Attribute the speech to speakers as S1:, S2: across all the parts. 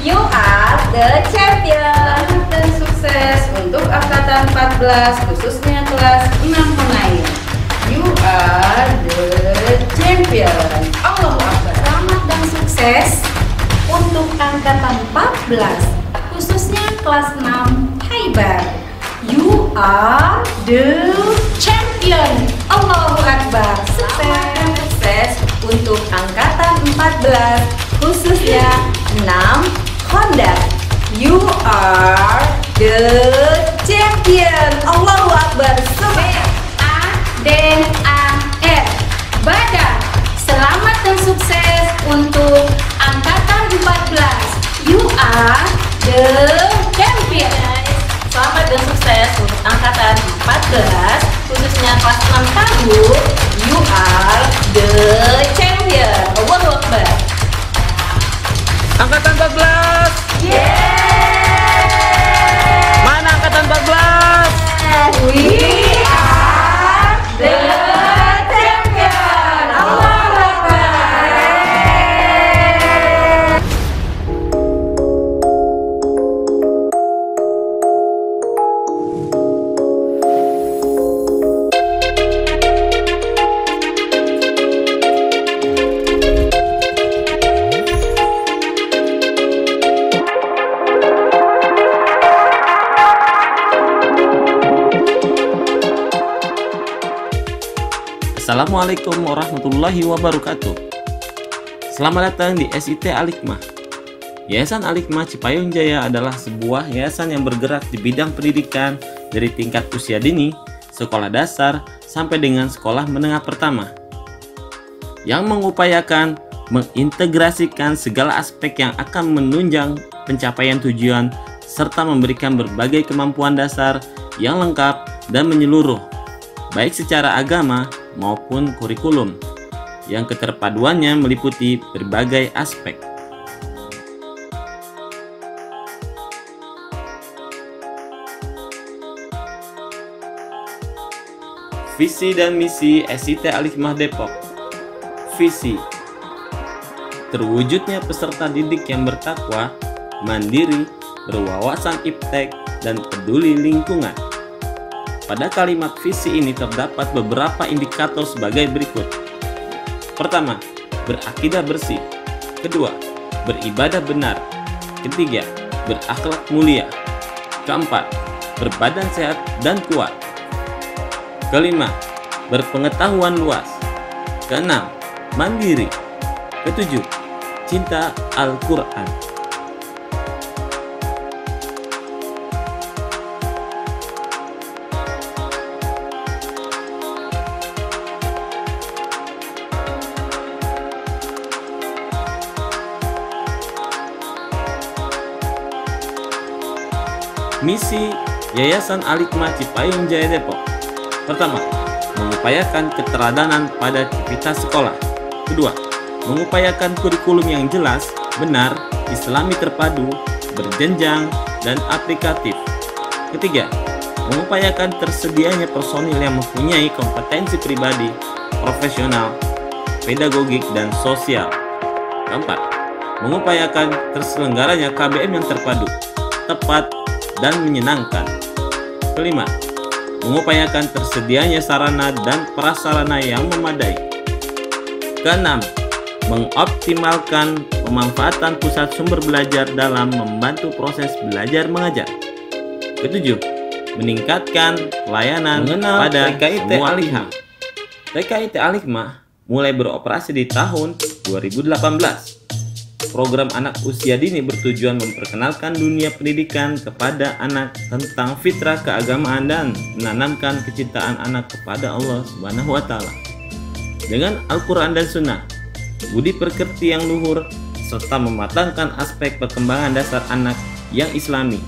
S1: You are the champion.
S2: Selamat dan sukses untuk angkatan 14 khususnya kelas 6 Menayu. You are the champion. Allahu Akbar.
S1: Selamat dan sukses untuk angkatan 14 khususnya kelas 6 Khaybar. You are the champion. Allahu Akbar.
S2: Selamat dan sukses untuk angkatan 14 khususnya 6 Honda. You are the champion. Allahu Akbar.
S1: BADAR. Badar. Selamat dan sukses untuk angkatan 14. You are the champion.
S3: Selamat dan sukses untuk angkatan 14 khususnya kelas 6 Tahu. You are the champion. Allahu Akbar.
S4: Angkatan 14. Mana angkatan 14?
S1: We are the champion. Allahu Akbar.
S4: Assalamualaikum warahmatullahi wabarakatuh. Selamat datang di SIT Al-Hikmah. Yayasan Al-Hikmah Cipayung Jaya adalah sebuah yayasan yang bergerak di bidang pendidikan dari tingkat usia dini, sekolah dasar, sampai dengan sekolah menengah pertama, yang mengupayakan mengintegrasikan segala aspek yang akan menunjang pencapaian tujuan serta memberikan berbagai kemampuan dasar yang lengkap dan menyeluruh, baik secara agama maupun kurikulum, yang keterpaduannya meliputi berbagai aspek. Visi dan misi SIT Al-Hikmah Depok. Visi: terwujudnya peserta didik yang bertakwa, mandiri, berwawasan iptek, dan peduli lingkungan. Pada kalimat visi ini terdapat beberapa indikator sebagai berikut. Pertama, berakidah bersih. Kedua, beribadah benar. Ketiga, berakhlak mulia. Keempat, berbadan sehat dan kuat. Kelima, berpengetahuan luas. Keenam, mandiri. Ketujuh, cinta Al-Quran. Misi Yayasan Al-Hikmah Cipayung Jaya Depok. Pertama, mengupayakan keteladanan pada aktivitas sekolah. Kedua, mengupayakan kurikulum yang jelas, benar, islami terpadu, berjenjang, dan aplikatif. Ketiga, mengupayakan tersedianya personil yang mempunyai kompetensi pribadi, profesional, pedagogik, dan sosial. Keempat, mengupayakan terselenggaranya KBM yang terpadu, tepat, dan menyenangkan. Kelima, mengupayakan tersedianya sarana dan prasarana yang memadai. Keenam, mengoptimalkan pemanfaatan pusat sumber belajar dalam membantu proses belajar mengajar. Ketujuh, meningkatkan pelayanan pada semua pihak. TKIT Al-Hikmah mulai beroperasi di tahun 2018. Program anak usia dini bertujuan memperkenalkan dunia pendidikan kepada anak tentang fitrah keagamaan dan menanamkan kecintaan anak kepada Allah Subhanahu wa Ta'ala dengan Al-Quran dan Sunnah, budi pekerti yang luhur, serta mematangkan aspek perkembangan dasar anak yang islami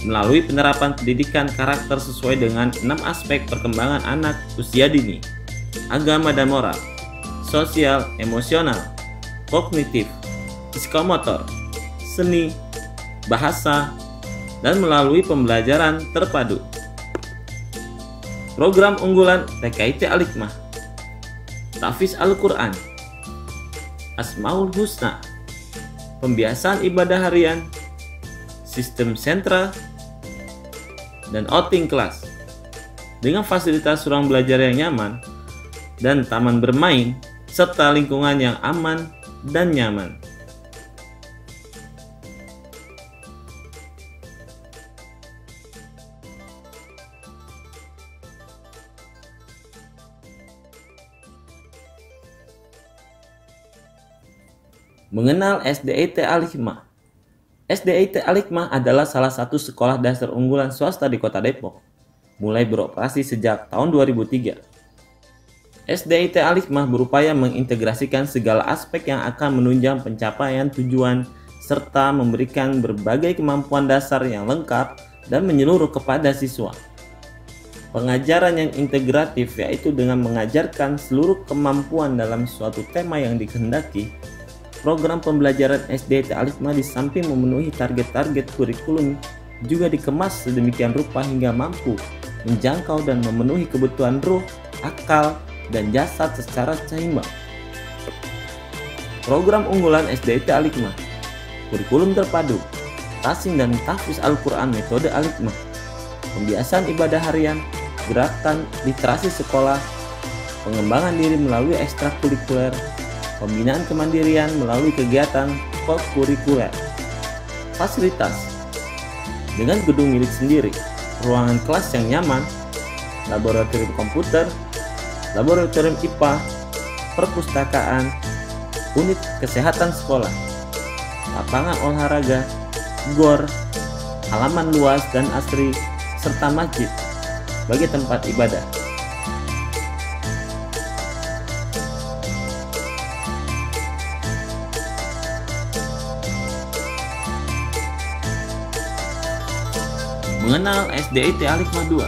S4: melalui penerapan pendidikan karakter sesuai dengan 6 aspek perkembangan anak usia dini: agama dan moral, sosial, emosional, kognitif, psikomotor, seni, bahasa, dan melalui pembelajaran terpadu. Program unggulan TKIT Al-Hikmah: Tahfiz Al-Quran, Asmaul Husna, pembiasaan ibadah harian, sistem sentra, dan outing kelas. Dengan fasilitas ruang belajar yang nyaman dan taman bermain, serta lingkungan yang aman dan nyaman. Mengenal SDIT Al-Hikmah. SDIT Al-Hikmah adalah salah satu sekolah dasar unggulan swasta di Kota Depok, mulai beroperasi sejak tahun 2003. SDIT Al-Hikmah berupaya mengintegrasikan segala aspek yang akan menunjang pencapaian tujuan serta memberikan berbagai kemampuan dasar yang lengkap dan menyeluruh kepada siswa. Pengajaran yang integratif yaitu dengan mengajarkan seluruh kemampuan dalam suatu tema yang dikehendaki. Program pembelajaran SDIT Al-Hikmah di samping memenuhi target-target kurikulum juga dikemas sedemikian rupa hingga mampu menjangkau dan memenuhi kebutuhan ruh, akal, dan jasad secara seimbang. Program unggulan SDIT Al-Hikmah, kurikulum terpadu, tasing dan tahfiz Al-Quran metode Al-Hikmah, pembiasaan ibadah harian, gerakan literasi sekolah, pengembangan diri melalui ekstrakurikuler, pembinaan kemandirian melalui kegiatan kurikuler. Fasilitas dengan gedung milik sendiri, ruangan kelas yang nyaman, laboratorium komputer, laboratorium IPA, perpustakaan, unit kesehatan sekolah, lapangan olahraga, gor, halaman luas dan asri, serta masjid sebagai tempat ibadah. Mengenal SDIT Al-Hikmah 2.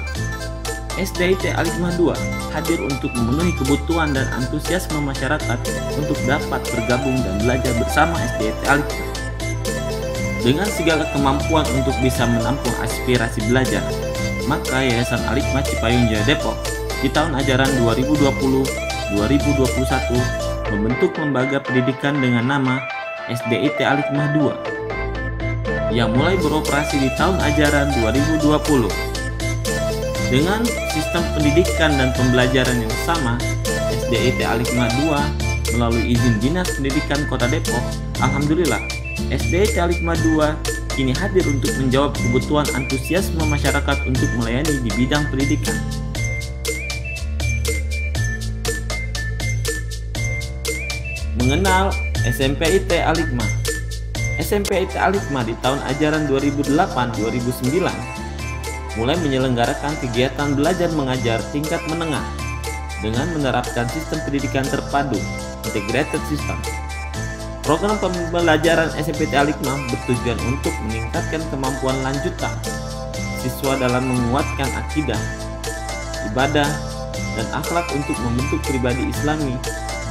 S4: SDIT Al-Hikmah 2 hadir untuk memenuhi kebutuhan dan antusiasme masyarakat untuk dapat bergabung dan belajar bersama SDIT Al-Hikmah. Dengan segala kemampuan untuk bisa menampung aspirasi belajar, maka Yayasan Al-Hikmah Cipayung Jaya Depok di tahun ajaran 2020-2021 membentuk lembaga pendidikan dengan nama SDIT Al-Hikmah 2 yang mulai beroperasi di tahun ajaran 2020. Dengan sistem pendidikan dan pembelajaran yang sama, SDIT Al-Hikmah 2 melalui izin Dinas Pendidikan Kota Depok, alhamdulillah, SDIT Al-Hikmah 2 kini hadir untuk menjawab kebutuhan antusiasme masyarakat untuk melayani di bidang pendidikan. Mengenal SMPIT Al-Hikmah. SMPIT Al-Hikmah di tahun ajaran 2008-2009 mulai menyelenggarakan kegiatan belajar mengajar tingkat menengah dengan menerapkan sistem pendidikan terpadu integrated system. Program pembelajaran SMPIT Al-Hikmah bertujuan untuk meningkatkan kemampuan lanjutan siswa dalam menguatkan akidah, ibadah, dan akhlak untuk membentuk pribadi Islami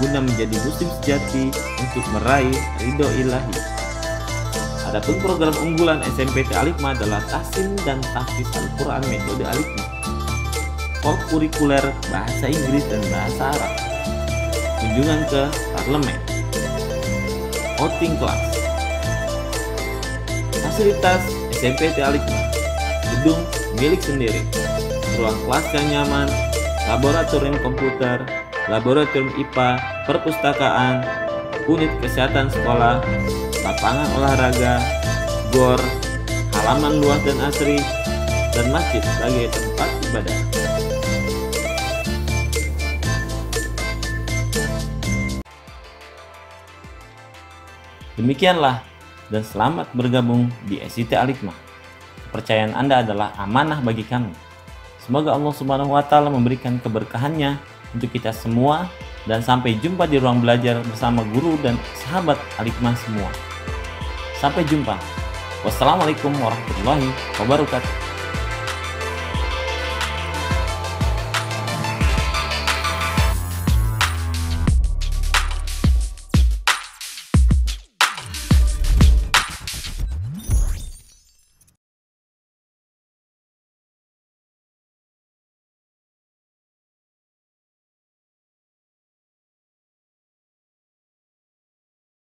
S4: guna menjadi muslim sejati untuk meraih ridho ilahi. Adapun program unggulan SMPIT Al-Hikmah adalah tahsin dan tahfiz Al-Quran metode Al-Hikmah, kurikuler bahasa Inggris dan bahasa Arab, kunjungan ke parlemen, outing kelas. Fasilitas SMPIT Al-Hikmah, gedung milik sendiri, ruang kelas yang nyaman, laboratorium komputer, laboratorium IPA, perpustakaan, unit kesehatan sekolah, lapangan olahraga, gor, halaman luas dan asri, dan masjid sebagai tempat ibadah. Demikianlah, dan selamat bergabung di SDIT Al-Hikmah. Kepercayaan Anda adalah amanah bagi kami. Semoga Allah Subhanahu wa Ta'ala memberikan keberkahannya untuk kita semua, dan sampai jumpa di ruang belajar bersama guru dan sahabat Al-Hikmah semua. Sampai jumpa. Wassalamualaikum warahmatullahi wabarakatuh.